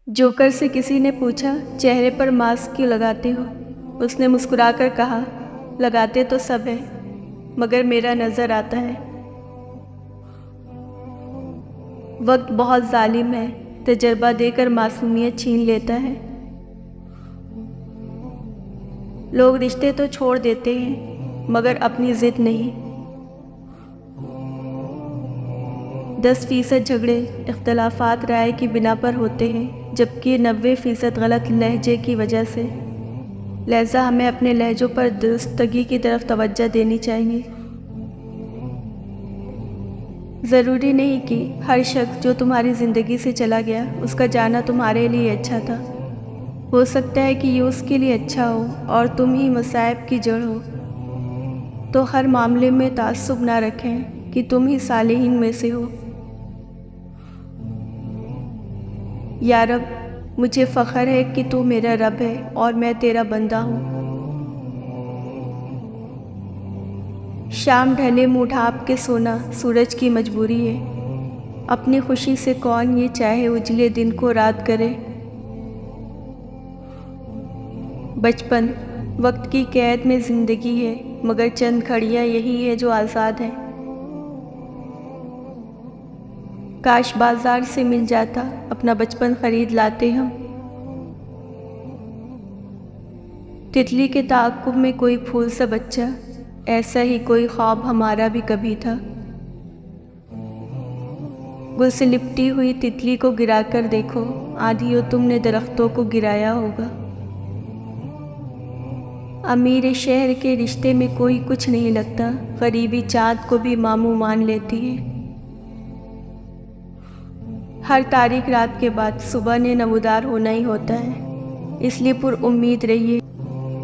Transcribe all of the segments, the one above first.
Joker से किसी ने पूछा, चेहरे पर मास्क क्यों लगाते हो? उसने मुस्कुराकर कहा, लगाते तो सब हैं, मगर मेरा नज़र आता है। वक्त बहुत जालिम है, तजर्बा देकर मासूमियत छीन लेता है। लोग रिश्ते तो छोड़ देते हैं, मगर अपनी ज़िद नहीं। 10% झगड़े इख्तलाफात राय की बिना पर होते हैं, जबकि 90% गलत लहजे की वजह से। लिहाजा हमें अपने लहजों पर दुरुस्तगी की तरफ तवज्जो देनी चाहिए। ज़रूरी नहीं कि हर शख्स जो तुम्हारी ज़िंदगी से चला गया उसका जाना तुम्हारे लिए अच्छा था। हो सकता है कि ये उसके लिए अच्छा हो और तुम ही मसाइब की जड़ हो। तो हर मामले में तासुब ना रखें कि तुम ही सालिहीन में से हो। या रब, मुझे फ़ख्र है कि तू मेरा रब है और मैं तेरा बंदा हूँ। शाम ढले मुँह ढाँप के सोना सूरज की मजबूरी है। अपनी खुशी से कौन ये चाहे उजले दिन को रात करे। बचपन वक्त की कैद में ज़िंदगी है, मगर चंद घड़ियाँ यही है जो आज़ाद हैं। काश बाजार से मिल जाता, अपना बचपन खरीद लाते हम। तितली के ताक़ुब में कोई फूल सा बच्चा, ऐसा ही कोई ख्वाब हमारा भी कभी था। गुल से लिपटी हुई तितली को गिराकर देखो, आधियो तुमने दरख्तों को गिराया होगा। अमीर शहर के रिश्ते में कोई कुछ नहीं लगता, गरीबी चाँद को भी मामू मान लेती है। हर तारीख रात के बाद सुबह ने नमूदार होना ही होता है, इसलिए पुरउम्मीद रहिए।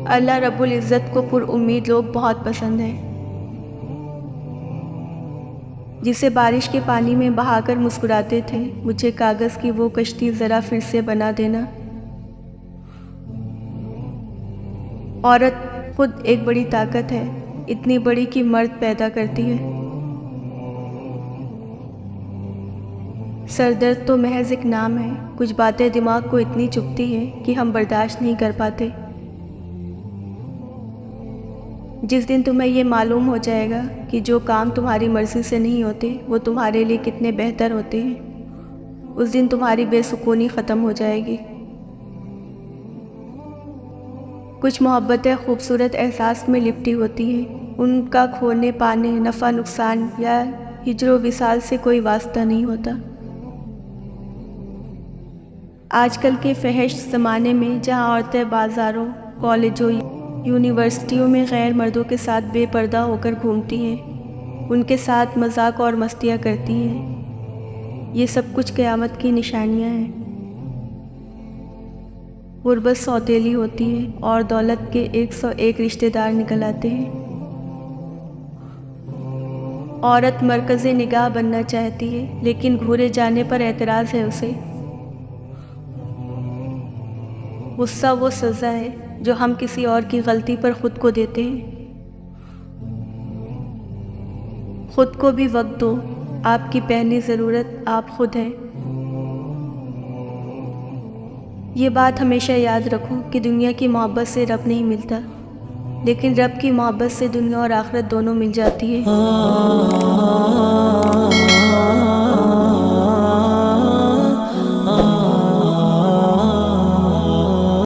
अल्लाह रब्बुल इज़्ज़त को पुरउम्मीद लोग बहुत पसंद हैं। जिसे बारिश के पानी में बहाकर मुस्कुराते थे, मुझे कागज़ की वो कश्ती ज़रा फिर से बना देना। औरत खुद एक बड़ी ताकत है, इतनी बड़ी कि मर्द पैदा करती है। सरदर्द तो महज एक नाम है, कुछ बातें दिमाग को इतनी चुभती हैं कि हम बर्दाश्त नहीं कर पाते। जिस दिन तुम्हें ये मालूम हो जाएगा कि जो काम तुम्हारी मर्ज़ी से नहीं होते वो तुम्हारे लिए कितने बेहतर होते हैं, उस दिन तुम्हारी बेसुकूनी ख़त्म हो जाएगी। कुछ मोहब्बतें खूबसूरत एहसास में लिपटी होती हैं, उनका खोने पाने, नफ़ा नुकसान या हिज्र विसाल से कोई वास्ता नहीं होता। आजकल के फहश ज़माने में जहाँ औरतें बाज़ारों, कॉलेजों, यूनिवर्सिटियों में गैर मर्दों के साथ बेपर्दा होकर घूमती हैं, उनके साथ मजाक और मस्तियाँ करती हैं, ये सब कुछ क़यामत की निशानियाँ हैं। गुर्बत सौतेली होती है और दौलत के 101 रिश्तेदार निकल आते हैं। औरत मरकज़े निगाह बनना चाहती है, लेकिन घूरे जाने पर एतराज़ है उसे। गुस्सा वो सज़ा है जो हम किसी और की गलती पर ख़ुद को देते हैं। ख़ुद को भी वक्त दो, आपकी पहली ज़रूरत आप खुद हैं। ये बात हमेशा याद रखो कि दुनिया की मोहब्बत से रब नहीं मिलता, लेकिन रब की मोहब्बत से दुनिया और आखिरत दोनों मिल जाती है।